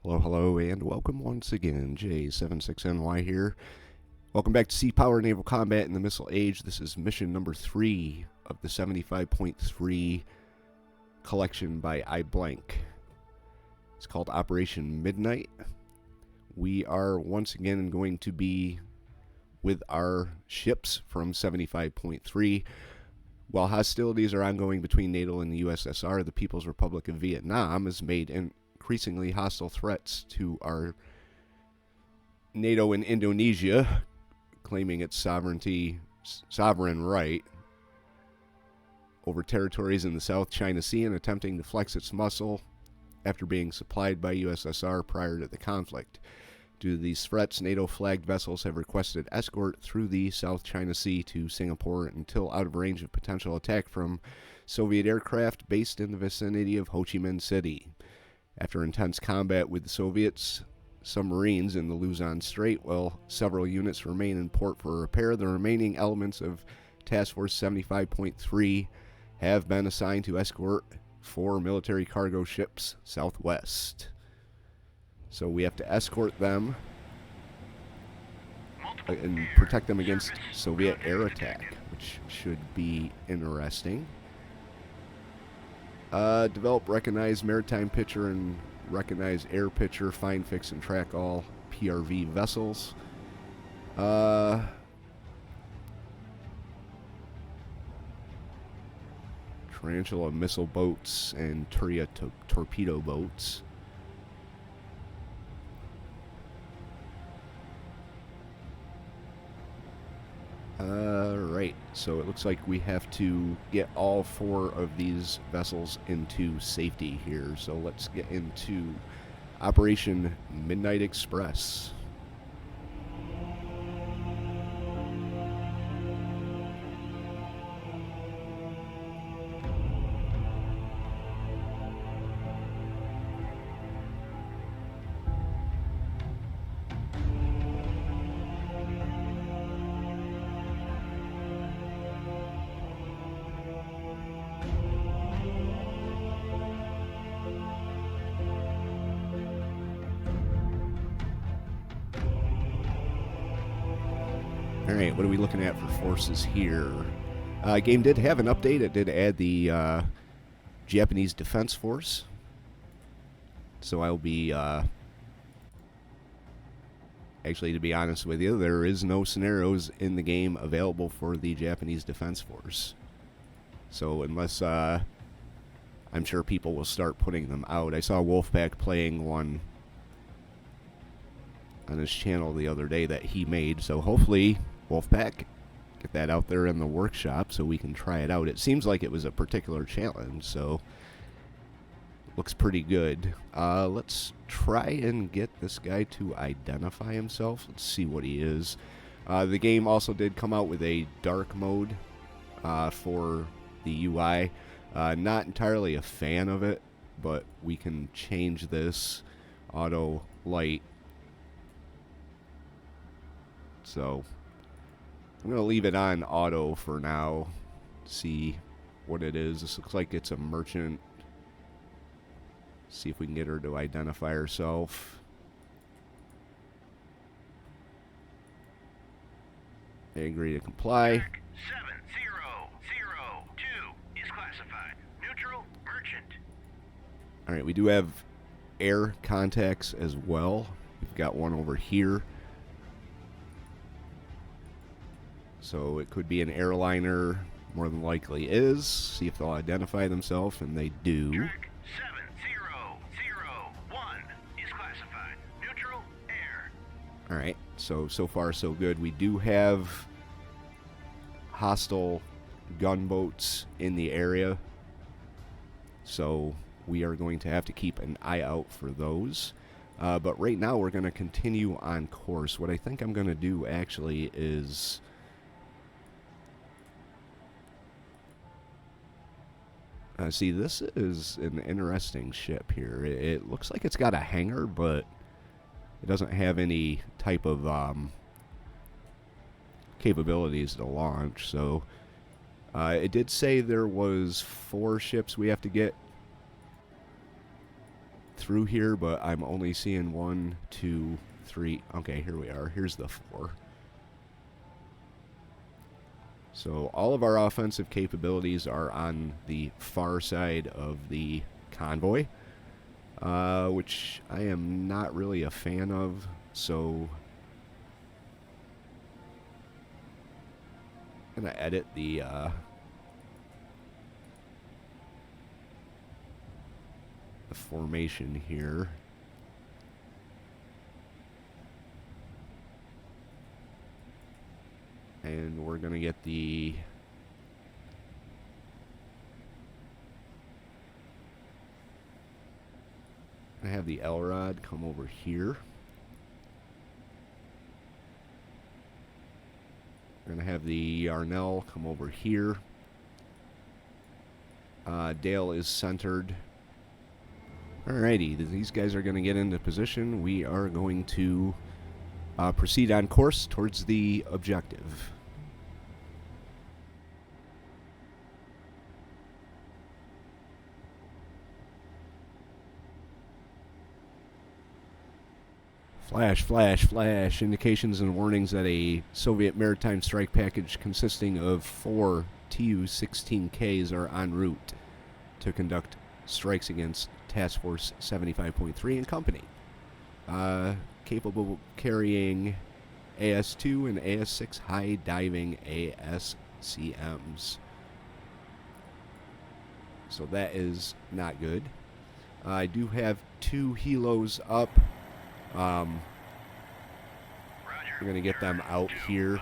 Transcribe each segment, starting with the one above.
Hello, hello, and welcome once again. J76NY here. Welcome back to Sea Power Naval Combat in the Missile Age. This is mission number 3 of the 75.3 collection by iBlank. It's called Operation Midnight. We are once again going to be with our ships from 75.3. While hostilities are ongoing between NATO and the USSR, the People's Republic of Vietnam has made increasingly hostile threats to our NATO in Indonesia, claiming its sovereign right over territories in the South China Sea and attempting to flex its muscle after being supplied by USSR prior to the conflict. Due to these threats, NATO-flagged vessels have requested escort through the South China Sea to Singapore until out of range of potential attack from Soviet aircraft based in the vicinity of Ho Chi Minh City. After intense combat with the Soviets, submarines in the Luzon Strait, while several units remain in port for repair, the remaining elements of Task Force 75.3 have been assigned to escort 4 military cargo ships southwest. So we have to escort them and protect them against Soviet air attack, which should be interesting. Develop, recognize maritime picture and recognize air picture, find, fix, and track all PRV vessels. Tarantula missile boats and Turia torpedo boats. Right, so it looks like we have to get all 4 of these vessels into safety here. So let's get into Operation Midnight Express. Alright, what are we looking at for forces here? Game did have an update. It did add the Japanese Defense Force. So I'll be... actually, to be honest with you, there is no scenarios in the game available for the Japanese Defense Force. So unless... I'm sure people will start putting them out. I saw Wolfpack playing one on his channel the other day that he made. So hopefully... Wolfpack, get that out there in the workshop so we can try it out. It seems like it was a particular challenge, so looks pretty good. Let's try and get this guy to identify himself. Let's see what he is. The game also did come out with a dark mode for the UI. Not entirely a fan of it, but we can change this auto light. So I'm going to leave it on auto for now, see what it is. This looks like it's a merchant. See if we can get her to identify herself. I agree to comply. 7002 is classified. Neutral merchant. Alright, we do have air contacts as well. We've got one over here. So it could be an airliner, more than likely is. See if they'll identify themselves, and they do. Track 7001 is classified. Neutral air. Alright, so far so good. We do have hostile gunboats in the area, so we are going to have to keep an eye out for those. But right now we're going to continue on course. What I think I'm going to do actually is... see, this is an interesting ship here. It looks like it's got a hangar, but it doesn't have any type of capabilities to launch. So it did say there was 4 ships we have to get through here, but I'm only seeing 1, 2, 3. Okay, here we are. Here's the 4. So all of our offensive capabilities are on the far side of the convoy, which I am not really a fan of. So I'm going to edit the formation here. And we're going to get the I have the L-Rod come over here. We're going to have the Yarnell come over here. Dale is centered. Alrighty, these guys are going to get into position. We are going to proceed on course towards the objective. Flash, flash, flash. Indications and warnings that a Soviet maritime strike package consisting of 4 Tu-16Ks are en route to conduct strikes against Task Force 75.3 and company. Capable of carrying AS-2 and AS-6 high diving ASCMs. So that is not good. I do have 2 helos up. We're going to get them out here.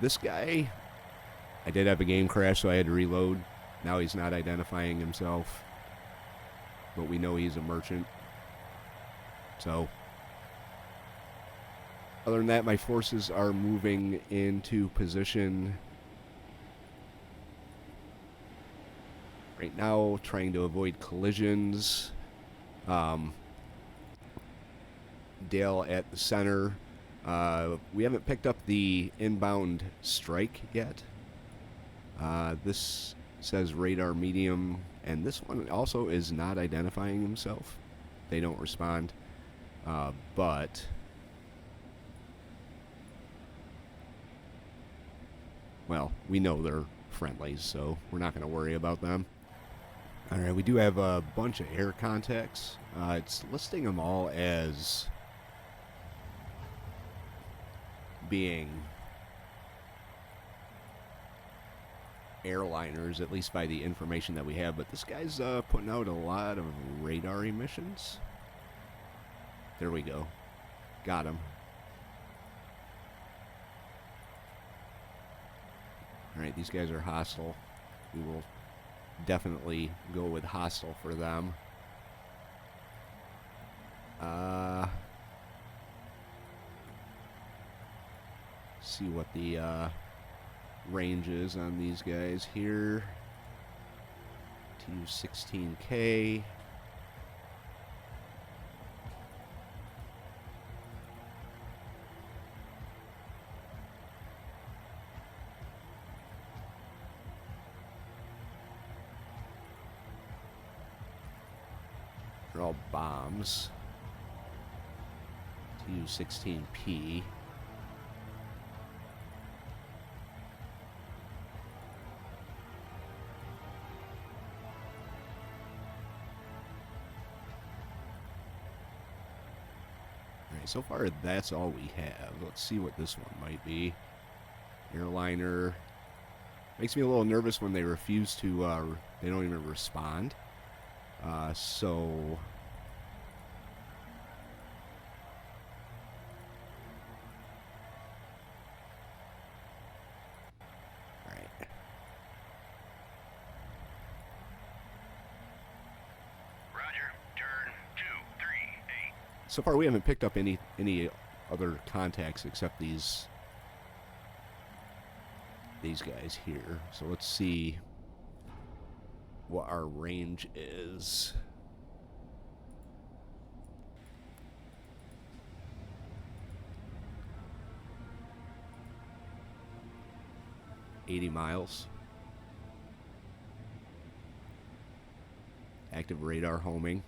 This guy, I did have a game crash, so I had to reload. Now he's not identifying himself, but we know he's a merchant. So, other than that, my forces are moving into position right now, trying to avoid collisions. Dale at the center. We haven't picked up the inbound strike yet. This says radar medium, and this one also is not identifying himself. They don't respond. But well, we know they're friendlies, so we're not going to worry about them. Alright, we do have a bunch of air contacts. It's listing them all as being airliners, at least by the information that we have, but this guy's putting out a lot of radar emissions. There we go. Got him. Alright, these guys are hostile. We will definitely go with hostile for them. See what the range is on these guys here. Tu-16K. They're all bombs. Tu-16P. So far, that's all we have. Let's see what this one might be. Airliner. Makes me a little nervous when they refuse to, they don't even respond. So... Alright. Roger. Turn 238. So far, we haven't picked up any other contacts except these guys here. So let's see what our range is. $80 miles. Active radar homing.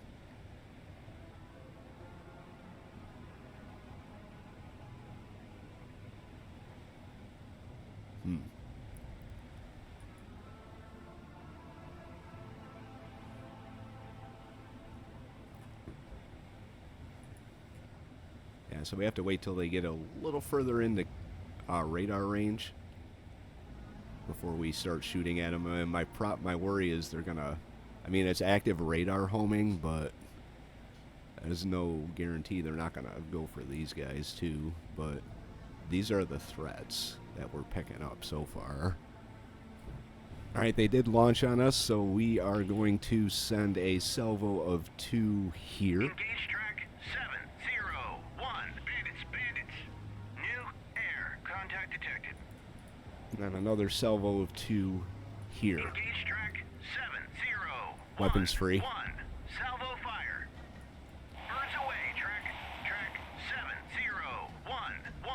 Yeah, so we have to wait till they get a little further into radar range before we start shooting at them. And my worry is they're gonna. I mean, it's active radar homing, but there's no guarantee they're not gonna go for these guys too. But these are the threats that we're picking up so far. All right, they did launch on us, so we are going to send a salvo of 2 here. Engage track 701. Bandits. New air. Contact detected. And then another salvo of 2 here. Engage track 701. Weapons free. 1. Salvo fire. Birds away. Track 701. 1.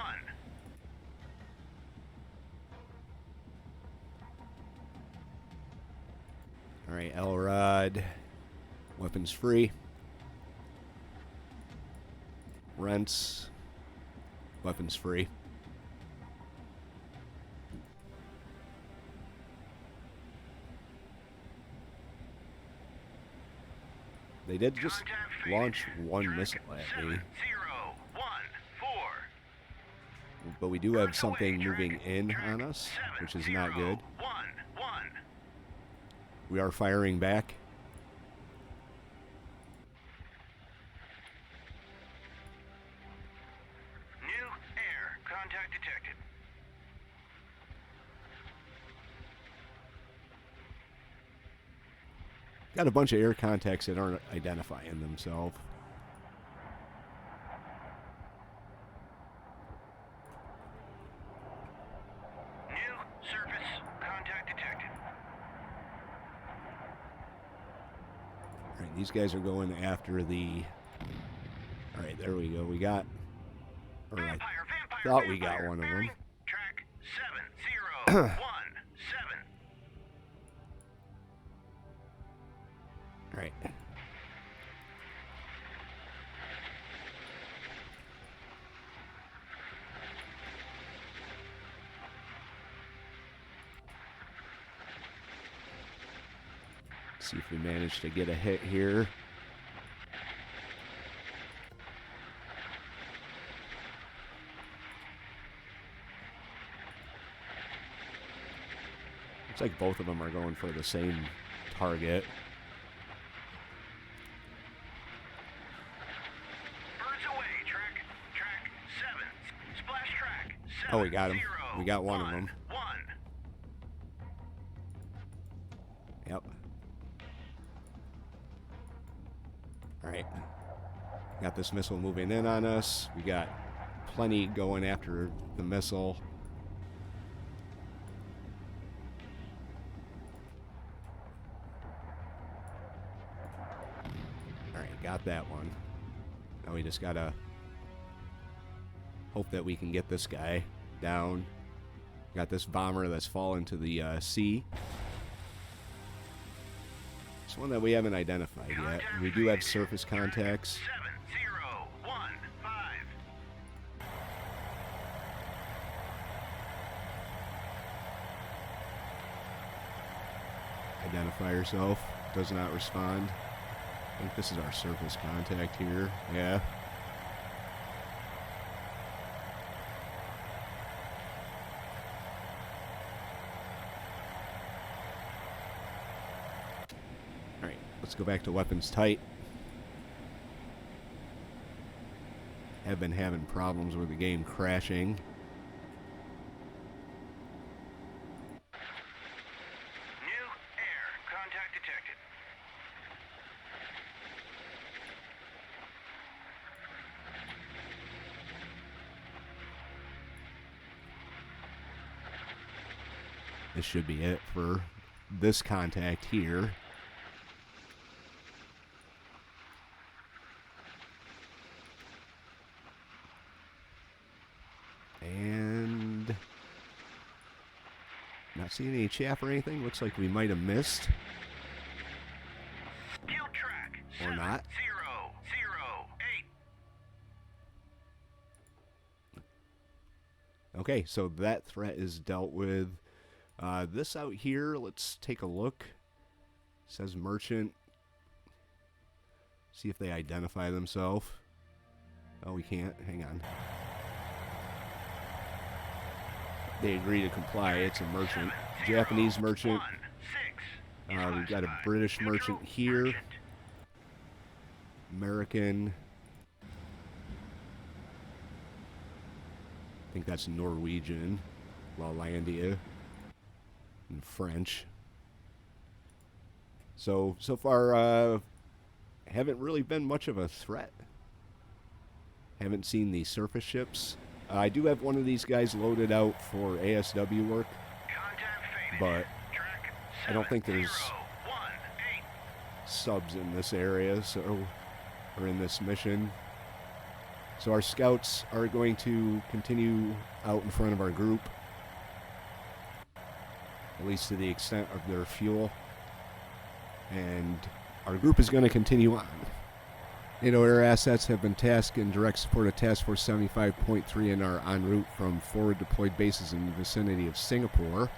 All right, Elrod. Weapons free. Rents. Weapons free. They did just launch 1 missile at me. 701. 4. But we do have something moving in on us, which is not good. 1. We are firing back. New air. Contact detected. Got a bunch of air contacts that aren't identifying themselves. New surface. Contact detected. All right, these guys are going after the... All right, there we go. We got... Or I Vampire. thought we got one of them. Bearing track 701. 7. All right. See if we manage to get a hit here. Looks like both of them are going for the same target. Birds away. Track 7. Splash track 7. Oh, we got him. We got one of them. 1. Yep. Alright. Got this missile moving in on us. We got plenty going after the missile. Alright, got that one. Now we just gotta hope that we can get this guy down. Got this bomber that's fallen to the sea. It's one that we haven't identified yet. We do have surface contacts. 70115. Identify yourself. Does not respond. I think this is our surface contact here. Yeah. Alright, let's go back to weapons tight. Have been having problems with the game crashing. New air. Contact detected. This should be it for this contact here. And not seeing any chaff or anything. Looks like we might have missed. Kill track Or not. 708. Okay, so that threat is dealt with. This out here, let's take a look. It says merchant. See if they identify themselves. Oh, we can't. Hang on. They agree to comply. It's a merchant. Japanese merchant. We've got a British merchant here. American. I think that's Norwegian. Lalandia. And French. So far, haven't really been much of a threat. Haven't seen the surface ships. I do have one of these guys loaded out for ASW work, but I don't think there's subs in this area, or in this mission. So our scouts are going to continue out in front of our group, at least to the extent of their fuel, and our group is going to continue on. NATO air assets have been tasked in direct support of Task Force 75.3 and are en route from forward deployed bases in the vicinity of Singapore.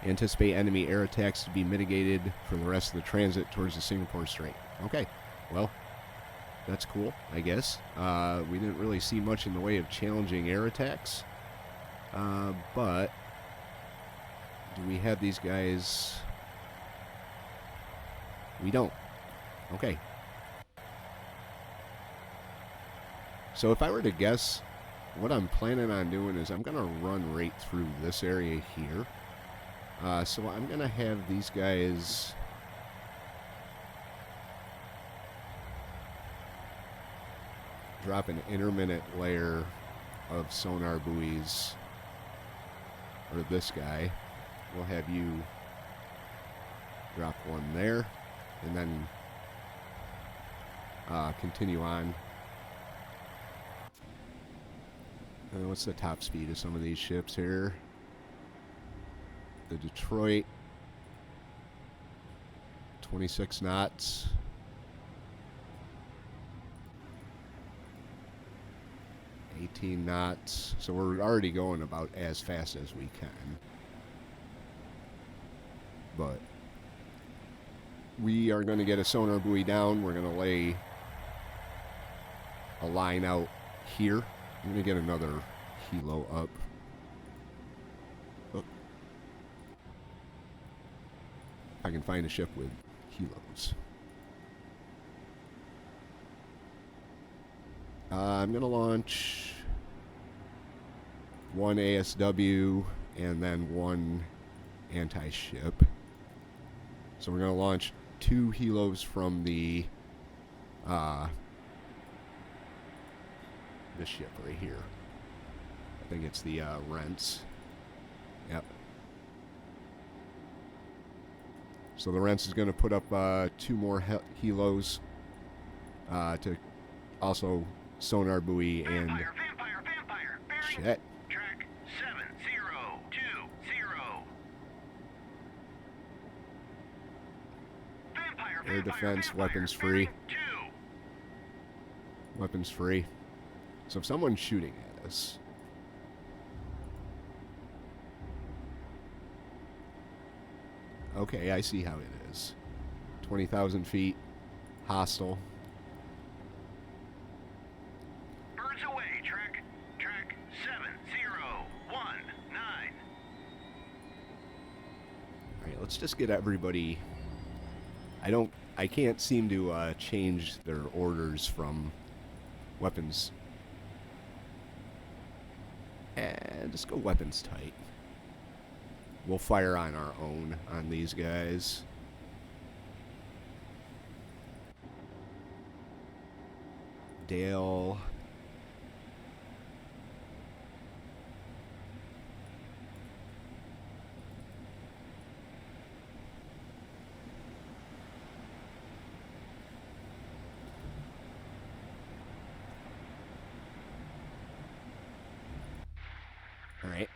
Anticipate enemy air attacks to be mitigated for the rest of the transit towards the Singapore Strait. Okay, well, that's cool, I guess. We didn't really see much in the way of challenging air attacks. But do we have these guys? We don't. Okay. So if I were to guess, what I'm planning on doing is I'm going to run right through this area here. So I'm going to have these guys drop an intermittent layer of sonar buoys, or this guy. We'll have you drop one there, and then continue on. What's the top speed of some of these ships here? The Detroit, 26 knots. knots. So we're already going about as fast as we can. But we are going to get a sonar buoy down. We're going to lay a line out here. I'm going to get another helo up. Oh. I can find a ship with helos. I'm going to launch one ASW and then one anti-ship. So we're going to launch 2 helos from the this ship right here. I think it's the Rents. Yep. So the Rents is going to put up 2 more helos to also sonar buoy and Vampire. Bearing. shit. Track 7020. Vampire. Air defense, weapons free. Bearing 2. Weapons free. So if someone's shooting at us, okay, I see how it is. 20,000 feet, hostile. Birds away. Track 7019. All right, let's just get everybody. I can't seem to change their orders from weapons. And just go weapons tight. We'll fire on our own on these guys. Dale. All right.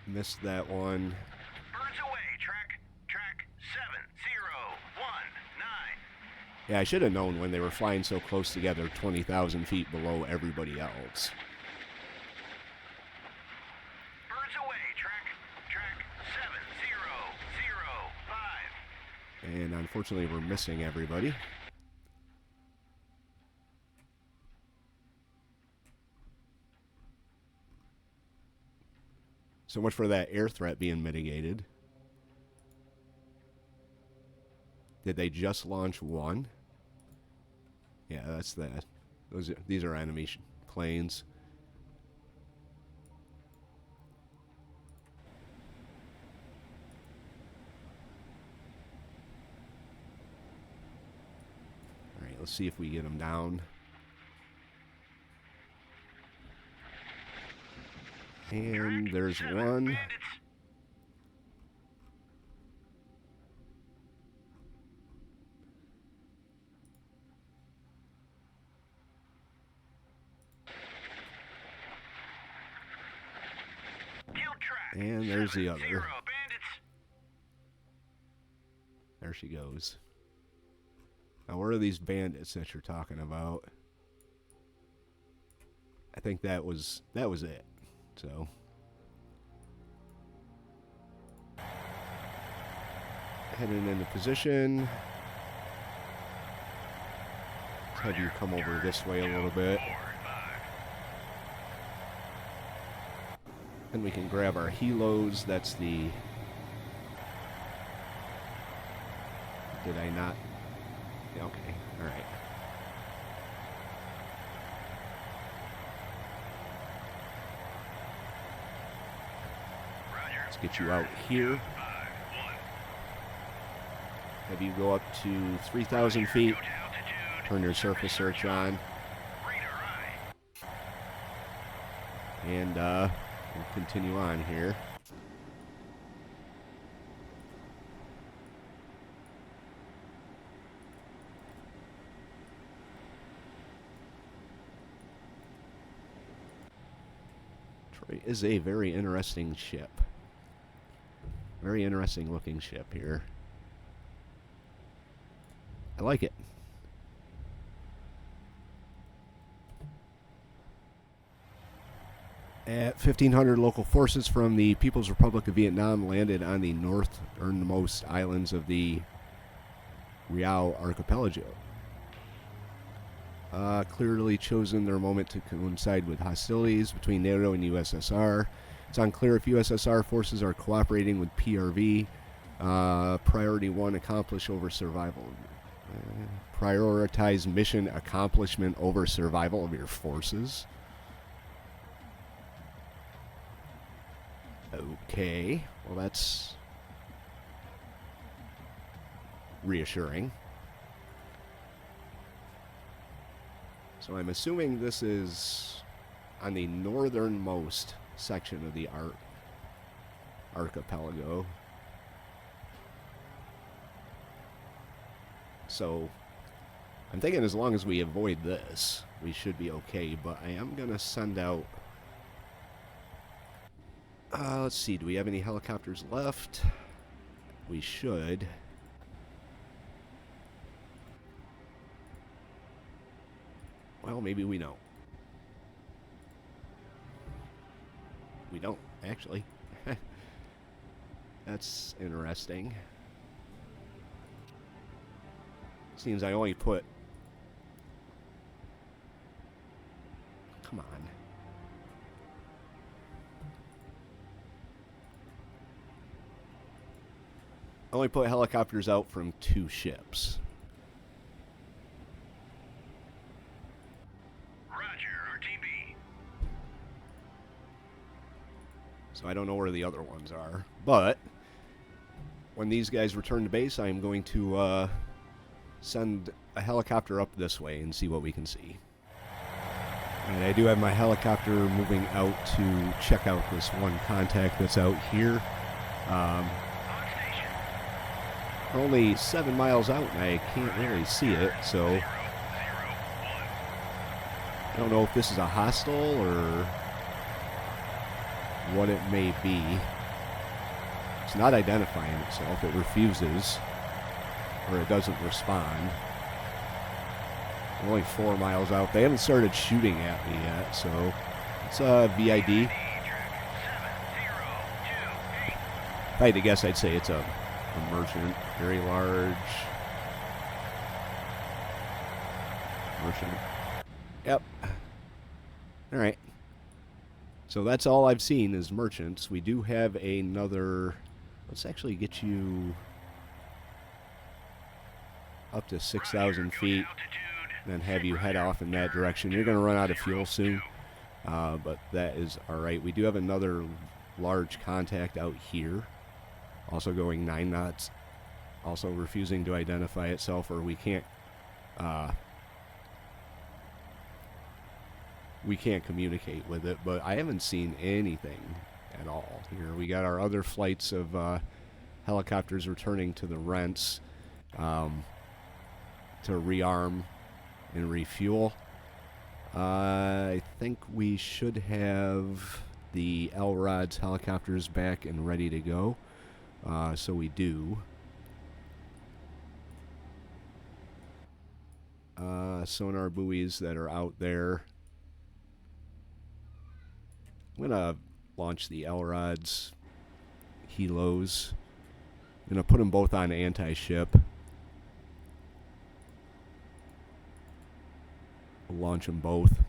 Missed that one. Birds away. Track 7019. Yeah, I should have known when they were flying so close together, 20,000 feet below everybody else. Birds away, track 7005. And unfortunately, we're missing everybody. So much for that air threat being mitigated. Did they just launch one? Yeah, that's that. These are enemy planes. All right, let's see if we get them down. And there's one. And there's the other. There she goes. Now, where are these bandits that you're talking about? I think that was it. So, heading into position. Let's have you come over this way a little bit. And we can grab our helos. That's the... Did I not? Yeah, okay, alright. Let's get you out here. Have you go up to 3,000 feet. Turn your surface search on. And we'll continue on here. Troy is a very interesting ship. Very interesting looking ship here. I like it. At 1,500 local forces from the People's Republic of Vietnam landed on the northernmost islands of the Riau Archipelago. Clearly chosen their moment to coincide with hostilities between NATO and USSR. It's unclear if USSR forces are cooperating with PRV. Priority 1, accomplish over survival. Prioritize mission accomplishment over survival of your forces. Okay, well that's reassuring. So I'm assuming this is on the northernmost section of the archipelago. So I'm thinking as long as we avoid this, we should be okay, but I am going to send out... let's see, do we have any helicopters left? We should. Well, maybe we don't. We don't, actually. That's interesting. Seems I only put... Come on. I only put helicopters out from 2 ships. Roger, RTB. So I don't know where the other ones are. But when these guys return to base, I'm going to send a helicopter up this way and see what we can see. And I do have my helicopter moving out to check out this one contact that's out here. We're only 7 miles out and I can't really see it, so I don't know if this is a hostile or what it may be. It's not identifying itself. It refuses or it doesn't respond. We're only 4 miles out. They haven't started shooting at me yet, so it's VID. If I had to guess, I'd say it's a merchant. Very large merchant. Yep. All right. So that's all I've seen is merchants. We do have another... Let's actually get you up to 6,000 feet, and then have you head off in that direction. You're going to run out of fuel soon, but that is all right. We do have another large contact out here, also going 9 knots, also refusing to identify itself, or we can't communicate with it, but I haven't seen anything at all here. We got our other flights of helicopters returning to the rents to rearm and refuel. I think we should have the LROD's helicopters back and ready to go. So we do. Sonar buoys that are out there. I'm going to launch the LROD's helos. I'm going to put them both on anti-ship. Launch them both.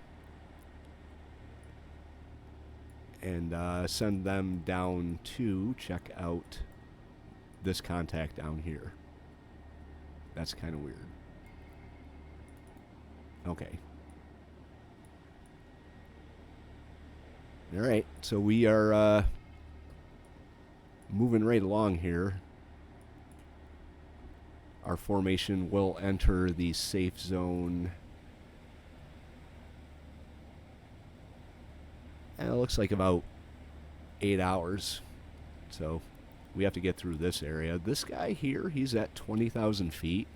And send them down to check out this contact down here. That's kind of weird. Okay. Alright, so we are moving right along here. Our formation will enter the safe zone. And it looks like about 8 hours. So we have to get through this area. This guy here, he's at 20,000 feet.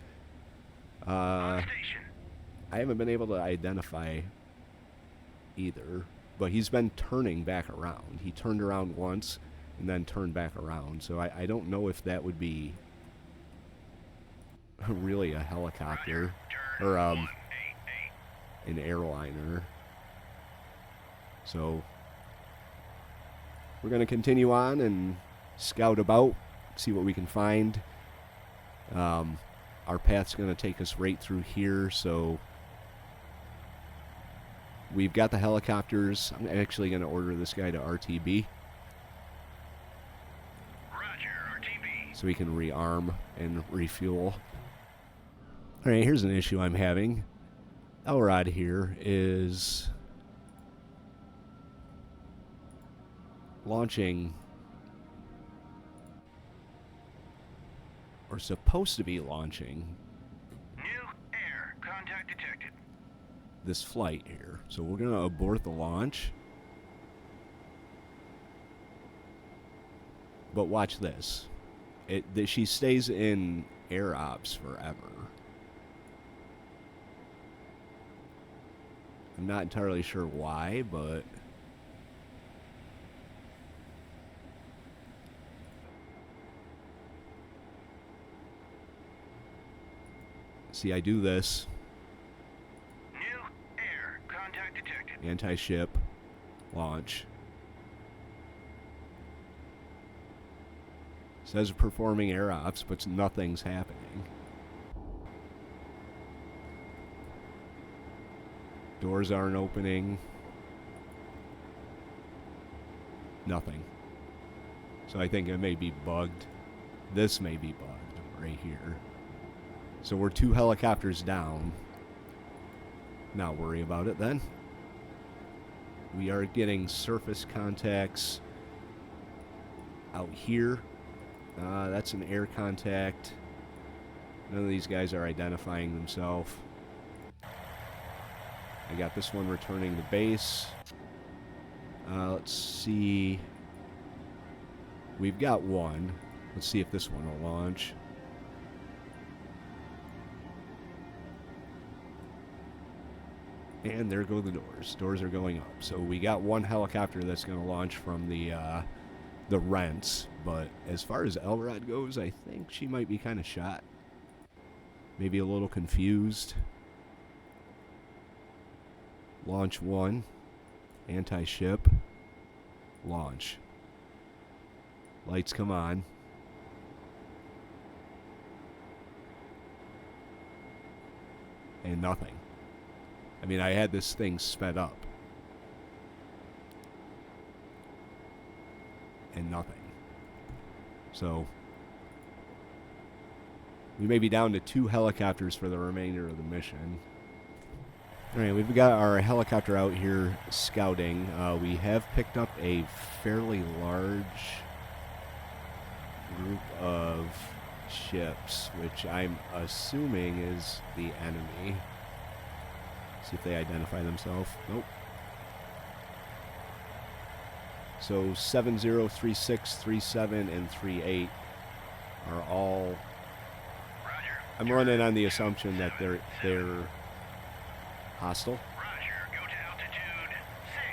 I haven't been able to identify either, but he's been turning back around. He turned around once and then turned back around. So I don't know if that would be really a helicopter or an airliner. So we're going to continue on and scout about, see what we can find. Our path's going to take us right through here, so we've got the helicopters. I'm actually going to order this guy to RTB. Roger, RTB. So we can rearm and refuel. Alright, here's an issue I'm having. LROD here is launching, or supposed to be launching, New air. Contact detected. this flight here. So we're going to abort the launch. But watch this. She stays in air ops forever. I'm not entirely sure why, but see, I do this. New air. Contact detected. Anti-ship. Launch. Says performing air ops, but nothing's happening. Doors aren't opening. Nothing. So I think it may be bugged. This may be bugged right here. So we're 2 helicopters down. Not worry about it then. We are getting surface contacts out here. That's an air contact. None of these guys are identifying themselves. I got this one returning to base. Let's see. We've got one. Let's see if this one will launch. And there go the doors. Doors are going up. So we got one helicopter that's going to launch from the rents. But as far as LROD goes, I think she might be kind of shot. Maybe a little confused. Launch 1. Anti-ship. Launch. Lights come on. And nothing. I mean, I had this thing sped up. And nothing. So, we may be down to 2 helicopters for the remainder of the mission. Alright, we've got our helicopter out here scouting. We have picked up a fairly large group of ships, which I'm assuming is the enemy. See if they identify themselves. Nope. So 70, 36, 37, and 38 are all... Roger. I'm running on the assumption that they're hostile. Roger. Go to altitude 6000.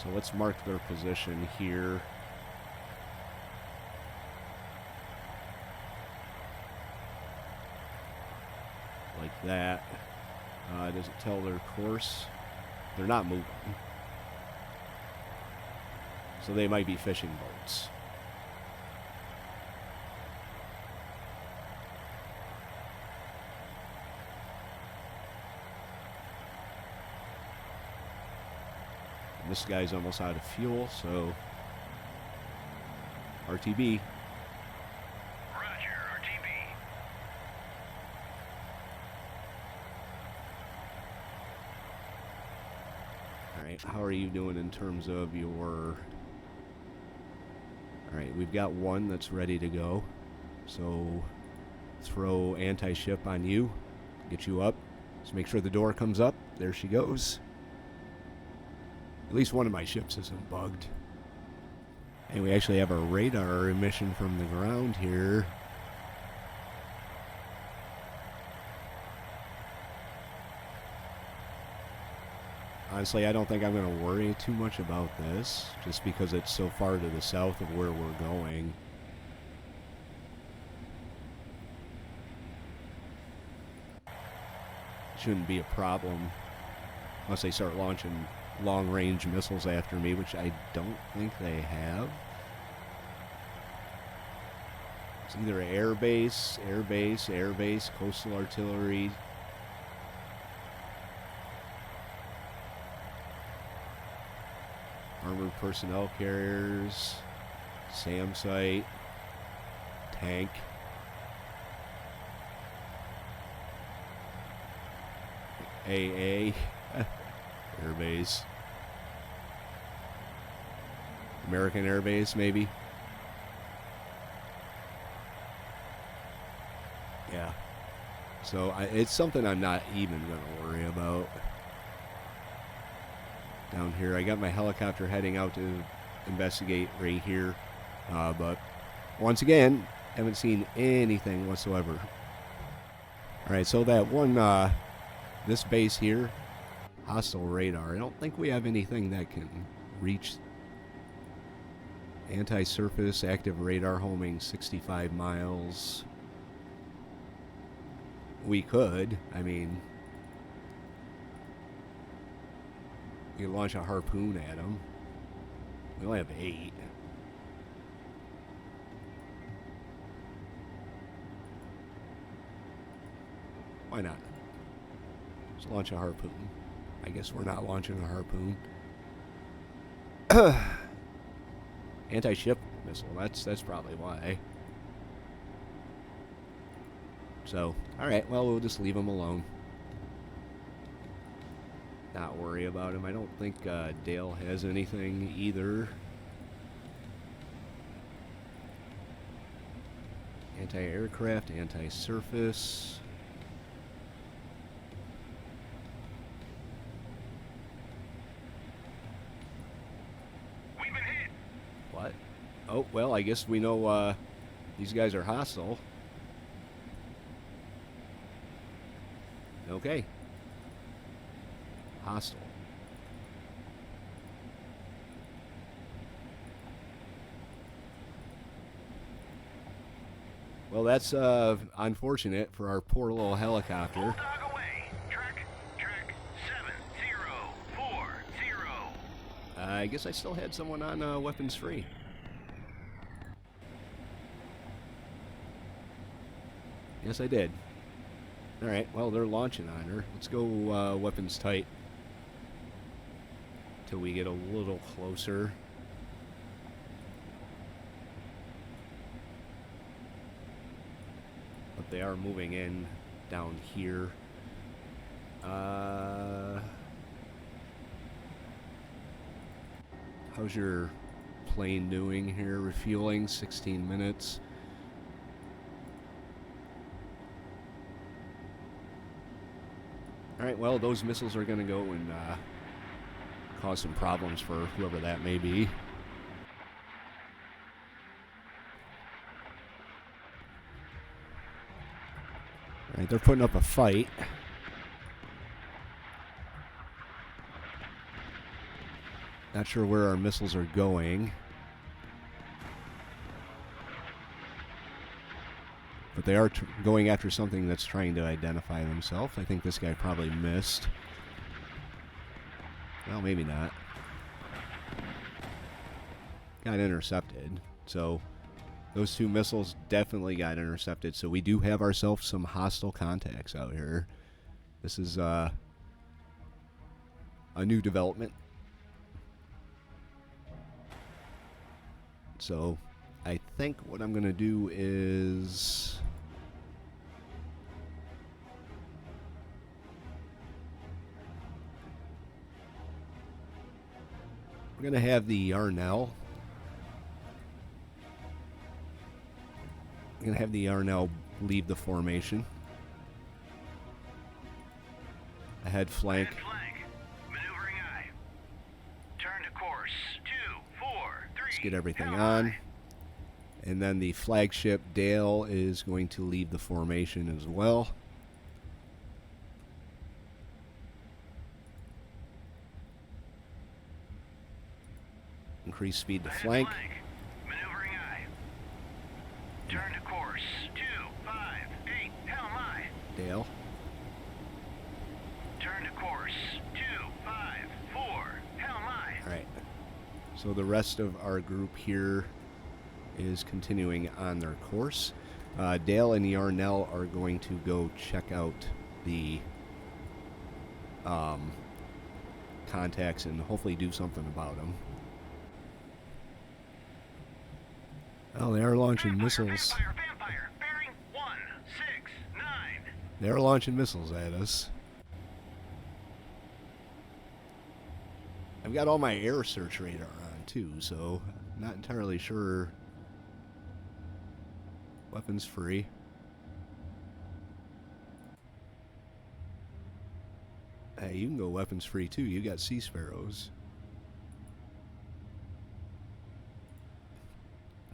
So let's mark their position here. Like that. Does it tell their course? They're not moving. So they might be fishing boats. And this guy's almost out of fuel, so RTB. Roger. RTB. Alright, how are you doing in terms of your... Alright, we've got one that's ready to go. So, throw anti-ship on you. Get you up. Just make sure the door comes up. There she goes. At least one of my ships isn't bugged. And we actually have a radar emission from the ground here. Honestly, I don't think I'm going to worry too much about this, just because it's so far to the south of where we're going. Shouldn't be a problem, unless they start launching long-range missiles after me, which I don't think they have. It's either air base, coastal artillery. Armored personnel carriers, SAM site, tank. AA, Air Base. American Air Base, maybe. Yeah. So it's something I'm not even going to worry about. Down here, I got my helicopter heading out to investigate right here. But once again, haven't seen anything whatsoever. Alright, so that one, this base here, hostile radar. I don't think we have anything that can reach anti-surface active radar homing 65 miles. We could. I mean, you could launch a harpoon at them. We only have 8. Why not? Let's launch a harpoon. I guess we're not launching a harpoon. Anti-ship missile. That's probably why. So, alright, well, we'll just leave him alone. Not worry about him. I don't think Dale has anything either. Anti-aircraft, anti-surface. We've been hit. What? Oh, well, I guess we know these guys are hostile. Okay. Hostile. Well, that's unfortunate for our poor little helicopter. Bulldog away. Track 7040. I guess I still had someone on weapons free. Yes, I did. Alright, well, they're launching on her. Let's go weapons tight. Till we get a little closer. But they are moving in down here. How's your plane doing here? Refueling, 16 minutes. Alright, well, those missiles are going to go and cause some problems for whoever that may be. Alright, they're putting up a fight. Not sure where our missiles are going. But they are going after something that's trying to identify themselves. I think this guy probably missed. Well, maybe not. Got intercepted. So those two missiles definitely got intercepted. So we do have ourselves some hostile contacts out here. This is a new development. So I think what I'm going to do is... we're going to have the Yarnell. I'm going to have the Yarnell leave the formation. Ahead flank. Ahead flank. Maneuvering eye. Turn to course. 243. Let's get everything on. And then the flagship Dale is going to leave the formation as well. Increase speed to flank. Maneuvering eye. Turn to course. 258. Helm eye. Dale. Turn to course. 254. Helm eye. Alright. So the rest of our group here is continuing on their course. Dale and Yarnell are going to go check out the contacts and hopefully do something about them. Oh, they are launching missiles. Vampire. Bearing 169. They are launching missiles at us. I've got all my air search radar on too, so not entirely sure. Weapons free. Hey, you can go weapons free too. You got Sea Sparrows.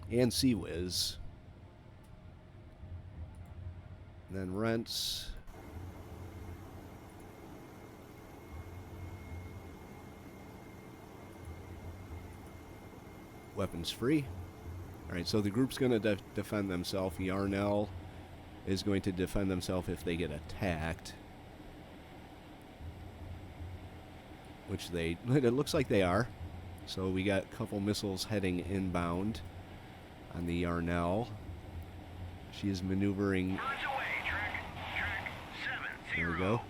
And Sea Whiz. And then rents. Weapons free. Alright, so the group's going to defend themselves. Yarnell is going to defend themselves if they get attacked. Which it looks like they are. So we got a couple missiles heading inbound on the Yarnell. She is maneuvering. Birds away. Track 7047. There we go.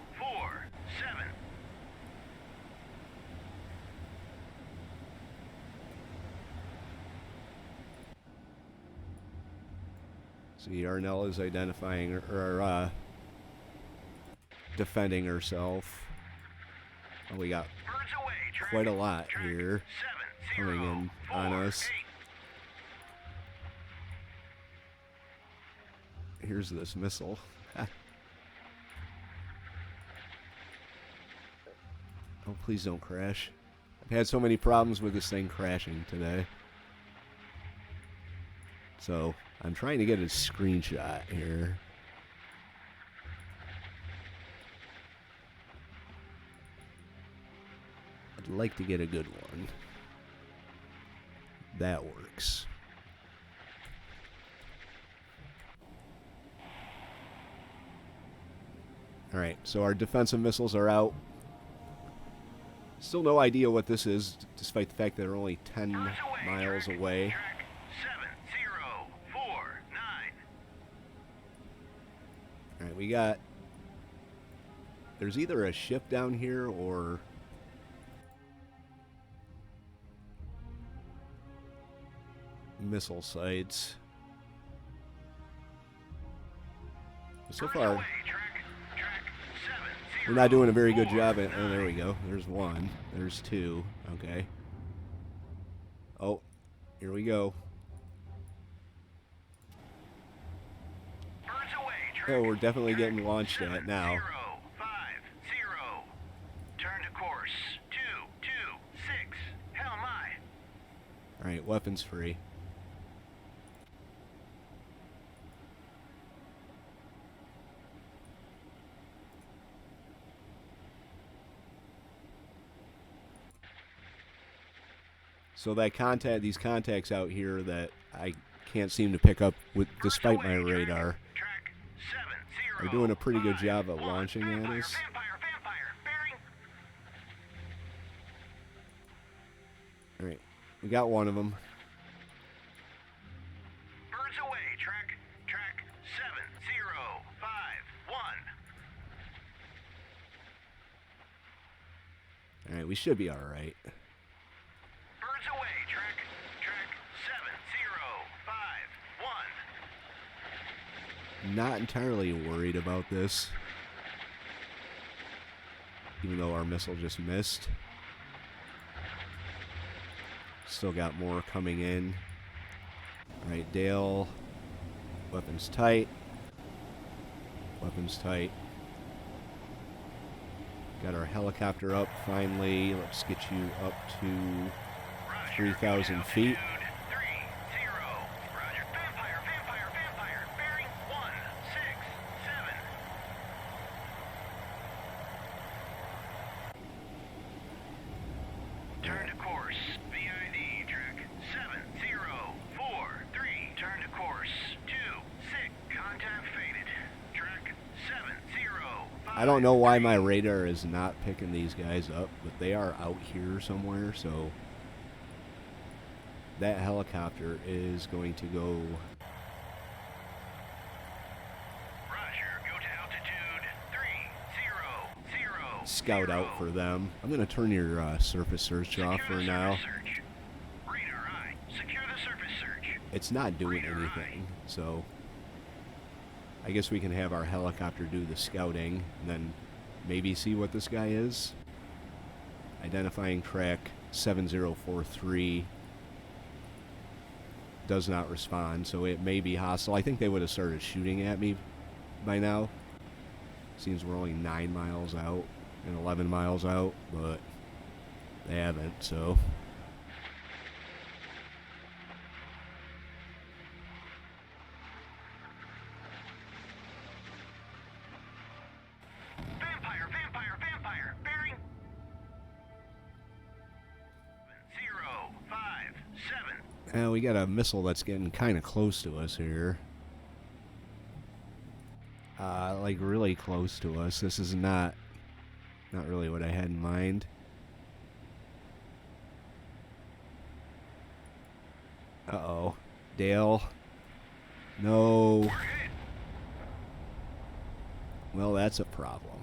So Yarnell is identifying or defending herself. Oh, we got Birds away. Track quite a lot here coming in on us. Here's this missile. Oh, please don't crash. I've had so many problems with this thing crashing today. So I'm trying to get a screenshot here. I'd like to get a good one. That works. Alright, so our defensive missiles are out. Still no idea what this is, despite the fact that they're only 10 miles away. Track 7049. Alright, we got... There's either a ship down here or... missile sites. So far, we're not doing a very good job at... Oh, there we go. There's one. There's two. Okay. Oh, here we go. Oh, we're definitely getting launched at now. 050. Turn to course 226. Hell my. Alright, weapons free. So that these contacts out here that I can't seem to pick up with, despite my radar, are doing a pretty good job of launching at us. Alright, we got one of them. Birds away, track 7051. Alright, we should be alright. Birds away, track 7051. Not entirely worried about this, even though our missile just missed. Still got more coming in. Alright, Dale. Weapons tight. Weapons tight. Got our helicopter up finally. Let's get you up to 3,000 feet. Turn to course. VID track 7043. Turn to course 26. Contact faded. Track 70. I don't know why my radar is not picking these guys up, but they are out here somewhere, so that helicopter is going to go Roger. Go to altitude 300. scout out for them. I'm going to turn your surface search off for now. Radar eye. Secure the surface search. It's not doing anything, so I guess we can have our helicopter do the scouting and then maybe see what this guy is. Identifying track 7043 does not respond, so it may be hostile. I think they would have started shooting at me by now. Seems we're only 9 miles out and 11 miles out, but they haven't, so... Vampire. Bearing 057. We got a missile that's getting kind of close to us here. Like really close to us. This is not really what I had in mind. Uh-oh. Dale. No. Well, that's a problem.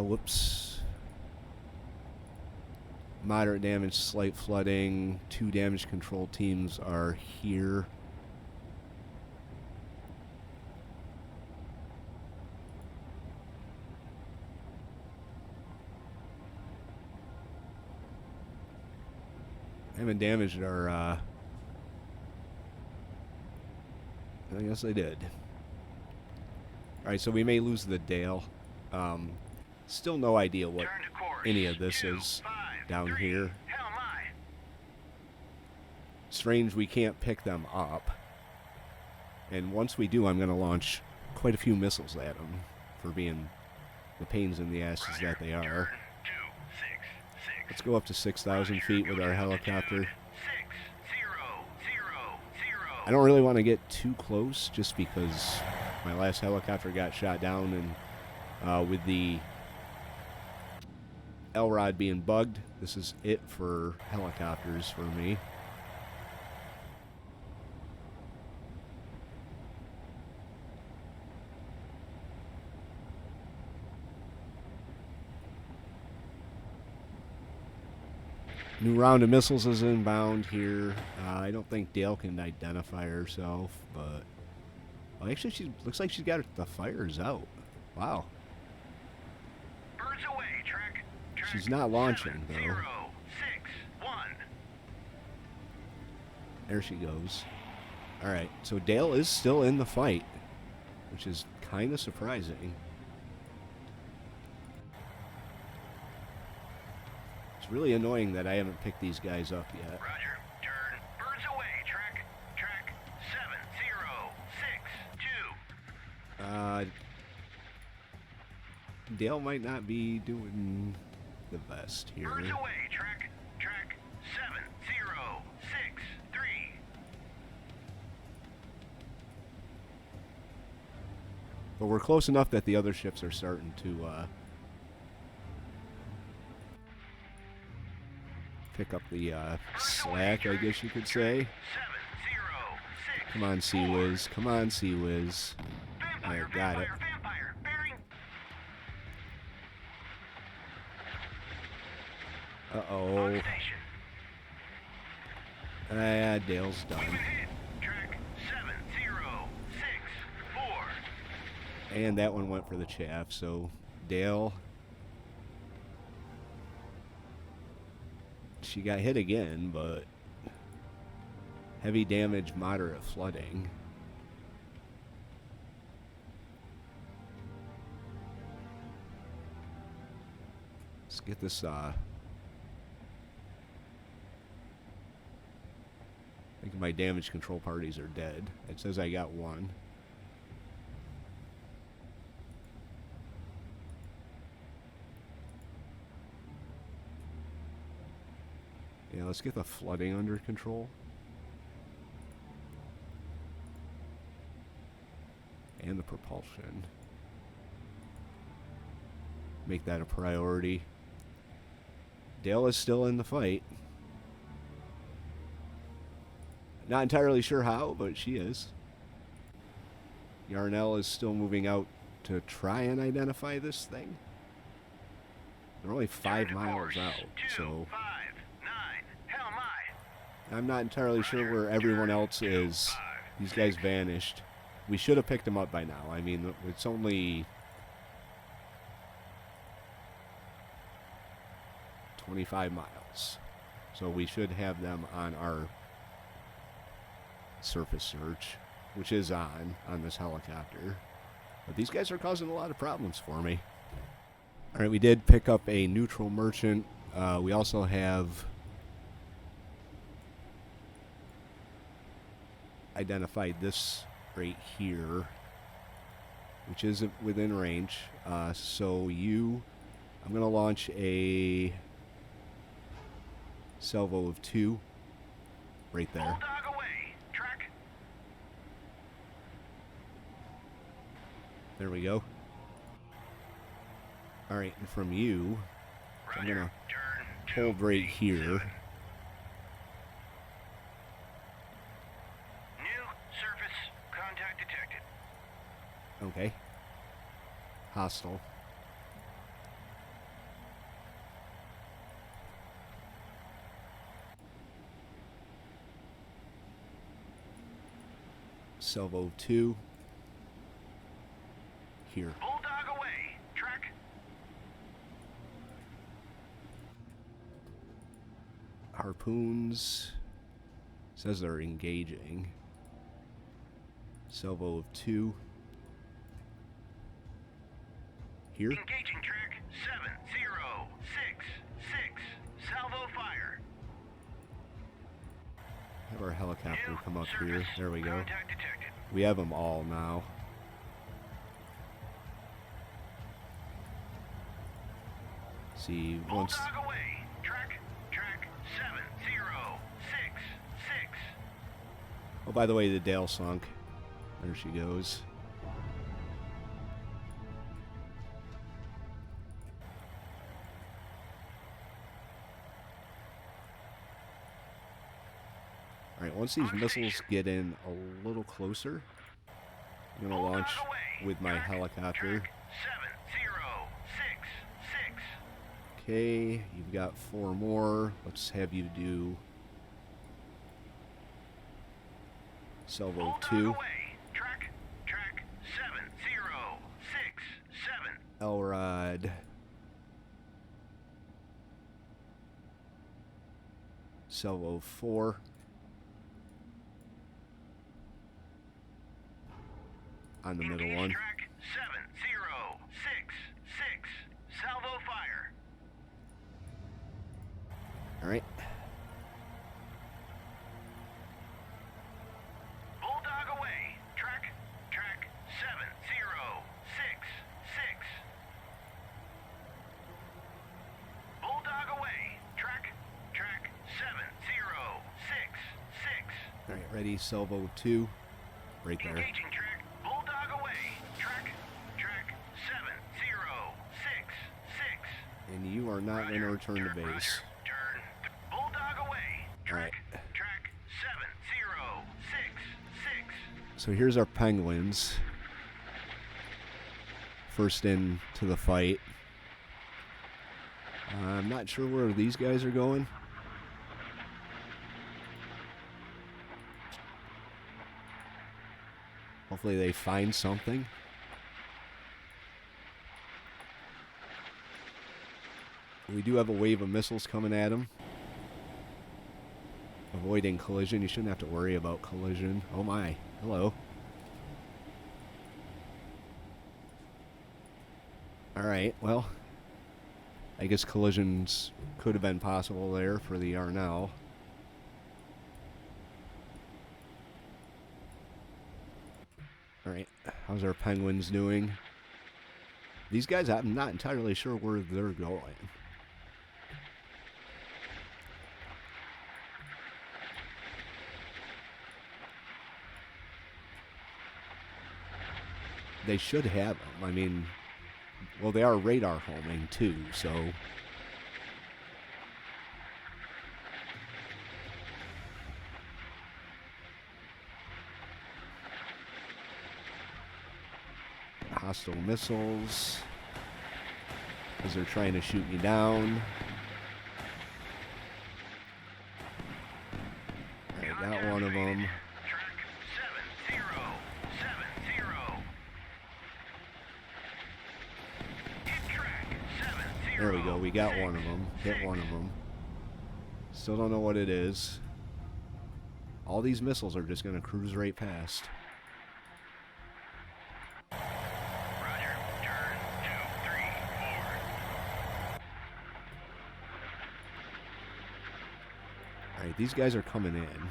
Whoops. Moderate damage, slight flooding. 2 damage control teams are here. Haven't damaged our, I guess they did. Alright, so we may lose the Dale. Still no idea what any of this is down here. Strange we can't pick them up. And once we do, I'm going to launch quite a few missiles at them for being the pains in the asses that they are. Let's go up to 6,000 feet with our helicopter. I don't really want to get too close just because my last helicopter got shot down, and with the L-rod being bugged, this is it for helicopters for me. New round of missiles is inbound here. I don't think Dale can identify herself, but... Well, actually, she looks like she's got the fires out. Wow. Birds away, track She's not launching, though. 0, 6, 1. There she goes. Alright, so Dale is still in the fight, which is kind of surprising. It's really annoying that I haven't picked these guys up yet. Roger, turn. Birds away, track 7, 0, 6, 2. Dale might not be doing the best here. Birds away, track 7, 0, 6, 3. But we're close enough that the other ships are starting to pick up the slack, I guess you could say. 7, 0, 6. Come on, Sea Whiz. Come on, Sea Whiz. Vampire, I got it. vampire, bearing. Uh-oh. On station. Dale's We've done. been hit. Track 7, 0, 6, 4. And that one went for the chaff, so Dale... She got hit again, but... Heavy damage, moderate flooding. Let's get this, I think my damage control parties are dead. It says I got one. Yeah, let's get the flooding under control. And the propulsion. Make that a priority. Dale is still in the fight. Not entirely sure how, but she is. Yarnell is still moving out to try and identify this thing. They're only 5 miles out, so 5, 9. Hell my. I'm not entirely sure where everyone else is. These guys vanished. We should have picked them up by now. I mean, it's only 25 miles. So we should have them on our surface search, which is on this helicopter. But these guys are causing a lot of problems for me. Alright, we did pick up a neutral merchant. We also have identified this right here, which is within range. So I'm going to launch a salvo of 2 right there. Bulldog away. Track. There we go. Alright, and from you, I'm going to Turn. hold right here. New surface contact detected. Okay. Hostile. Salvo 2. Here. Bulldog away. Track. Harpoons. Says they're engaging. Salvo of 2. Here. Engaging track 7, 0, 6, 6. Salvo fire. Have our helicopter New come up surface here. There we go. Contact detected. We have them all now. See, once Bulldog away. Track 7, 0, 6, 6. Oh, by the way, the Dale sunk. There she goes. Alright, once these missiles get in a little closer, I'm going to launch with my helicopter. Okay, you've got 4 more. Let's have you do Salvo 2. Track 7067. Elrod. Salvo 4. On the middle one. Track 7066. Salvo fire. Alright. Bulldog away. Track 7066. Bulldog away. Track 7066. Alright, ready, Salvo 2. Right there. Engaging track. Bulldog away. Track 7066. And you are not going to return to base. Turn. Bulldog away. Alright. Track 7066. So here's our penguins. First in to the fight. I'm not sure where these guys are going. Hopefully they find something. We do have a wave of missiles coming at them. Avoiding collision. You shouldn't have to worry about collision. Oh my. Hello. Alright, well, I guess collisions could have been possible there for the Arnell. Alright, how's our penguins doing? These guys, I'm not entirely sure where they're going. They should have them. I mean, well, they are radar homing too, so. Hostile missiles. Because they're trying to shoot me down. Alright, got one of them. There we go, we got one of them. Hit one of them. Still don't know what it is. All these missiles are just going to cruise right past. Roger. Turn 2, 3, 4. Alright, these guys are coming in.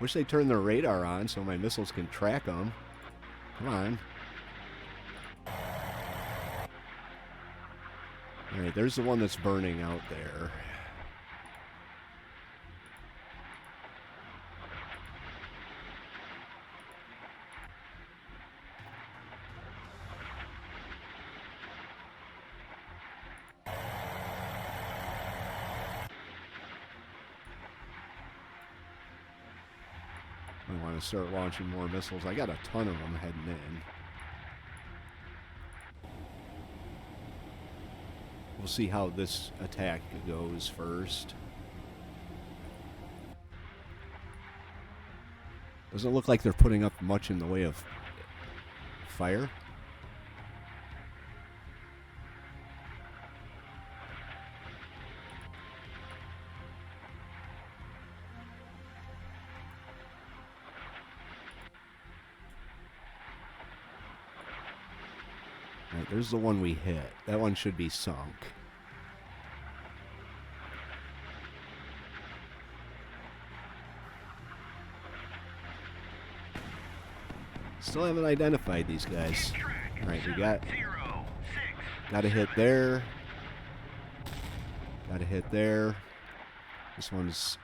Wish they turned their radar on so my missiles can track them. Come on. Alright, there's the one that's burning out there. I want to start launching more missiles. I got a ton of them heading in. We'll see how this attack goes first. Doesn't look like they're putting up much in the way of fire. Alright, there's the one we hit. That one should be sunk. Still haven't identified these guys. Alright, we got a hit there. Got a hit there. This one's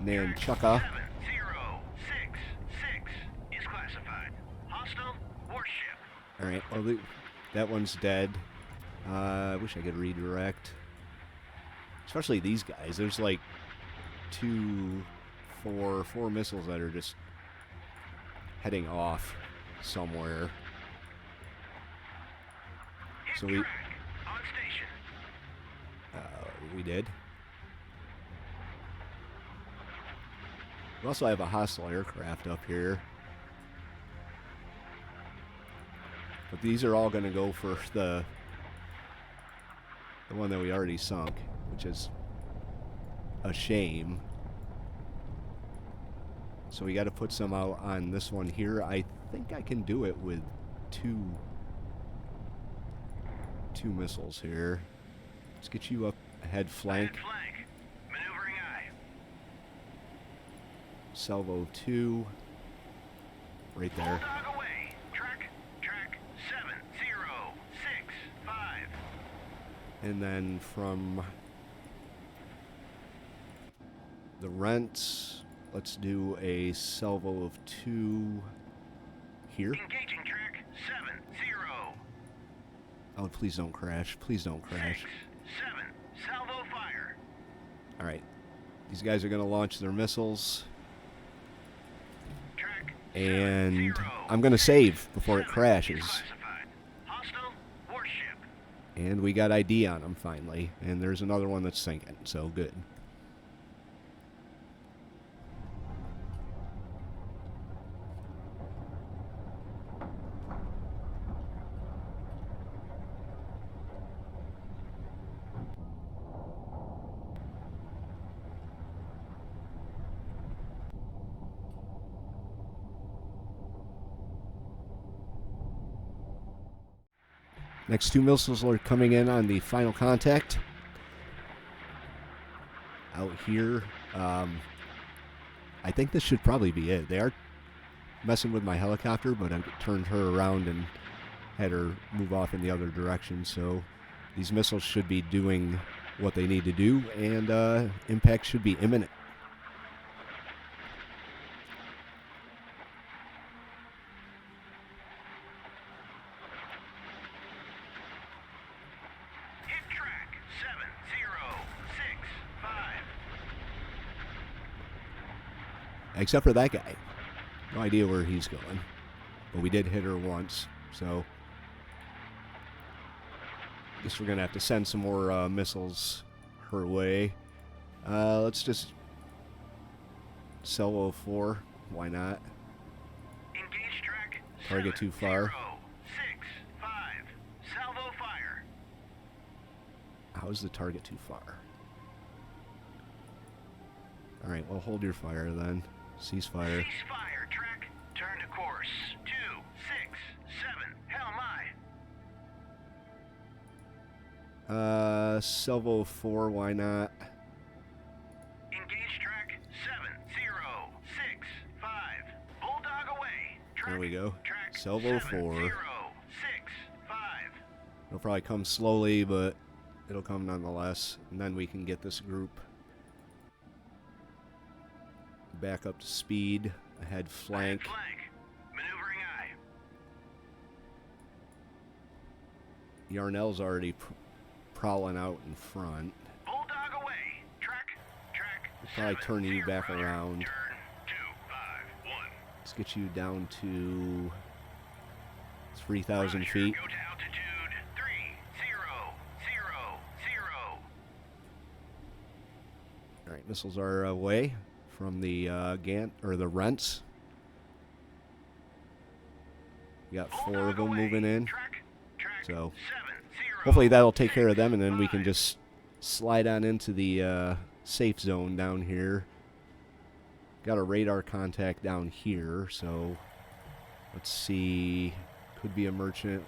Nanchucka. 7066 is classified. Hostile warship. Alright, well, that one's dead. I wish I could redirect. Especially these guys. There's like four missiles that are just heading off somewhere. Hit So track. On station. we did. We also have a hostile aircraft up here. But these are all going to go for the one that we already sunk, which is a shame. So we got to put some out on this one here. I think I can do it with two missiles here. Let's get you up ahead flank. Ahead flank. Maneuvering eye. Salvo 2. Right there. Bulldog away. Track 7065. And then from the rents, let's do a salvo of 2 here. Engaging track 70. Oh, please don't crash. Please don't crash. 6, 7. Salvo fire. Alright. These guys are going to launch their missiles. Track And 70. I'm going to save before it 7 is crashes. classified. Hostile warship. And we got ID on them finally. And there's another one that's sinking, so good. Next 2 missiles are coming in on the final contact. Out here. I think this should probably be it. They are messing with my helicopter, but I turned her around and had her move off in the other direction. So these missiles should be doing what they need to do, and impact should be imminent. Hit track 7065. Except for that guy. No idea where he's going. But we did hit her once, so guess we're going to have to send some more missiles her way. Let's just salvo 4. Why not? Engage track Target too far. 7065. Salvo fire. How is the target too far? Alright, well, hold your fire then. Ceasefire. Ceasefire track. Turn to course 267. Hell my. Salvo 4, why not? Engage track 7065. Bulldog away. Track, There we go. Track Salvo 4. 7065. It'll probably come slowly, but it'll come nonetheless. And then we can get this group back up to speed. Ahead flank. Ahead flank. Maneuvering eye. Yarnell's already prowling out in front. Bulldog away. Track. We'll probably turn you back 70. around. Turn 251. Let's get you down to 3,000 Roger. feet. Go to altitude 3000. Alright, missiles are away from the Gant or the rents. We got 4 of Bulldog them away. moving in. Track. So 70. hopefully that'll take care of them, and then we can just slide on into the safe zone down here. Got a radar contact down here, so let's see. Could be a merchant.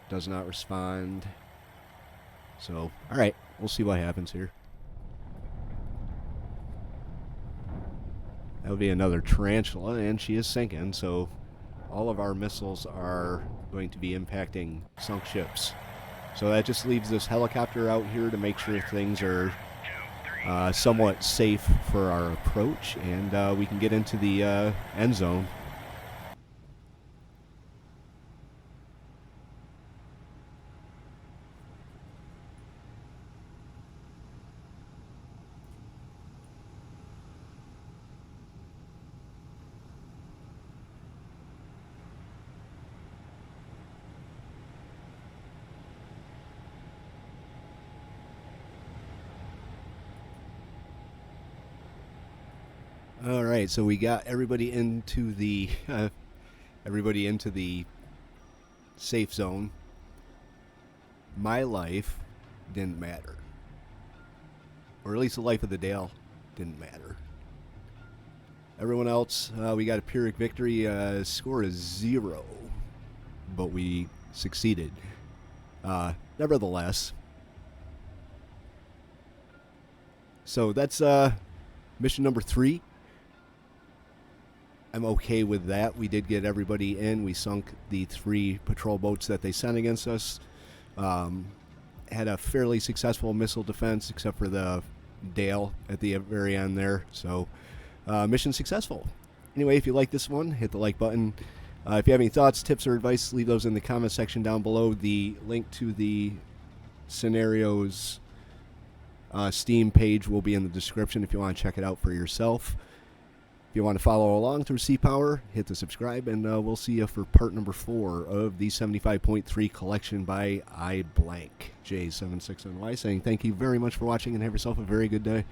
Does not respond. So, alright, we'll see what happens here. That would be another tarantula, and she is sinking, so all of our missiles are going to be impacting sunk ships. So that just leaves this helicopter out here to make sure things are somewhat safe for our approach, and we can get into the end zone. All right, so we got everybody into the safe zone. My life didn't matter, or at least the life of the Dale didn't matter. Everyone else, we got a Pyrrhic victory. Score is 0, but we succeeded. Nevertheless, so that's mission number 3. I'm okay with that. We did get everybody in. We sunk the 3 patrol boats that they sent against us. Had a fairly successful missile defense, except for the Dale at the very end there. So, mission successful. Anyway, if you like this one, hit the like button. If you have any thoughts, tips, or advice, leave those in the comment section down below. The link to the scenarios Steam page will be in the description if you want to check it out for yourself. If you want to follow along through Sea Power, hit the subscribe, and we'll see you for part number 4 of the 75.3 collection by iBlank, J76NY, saying thank you very much for watching and have yourself a very good day.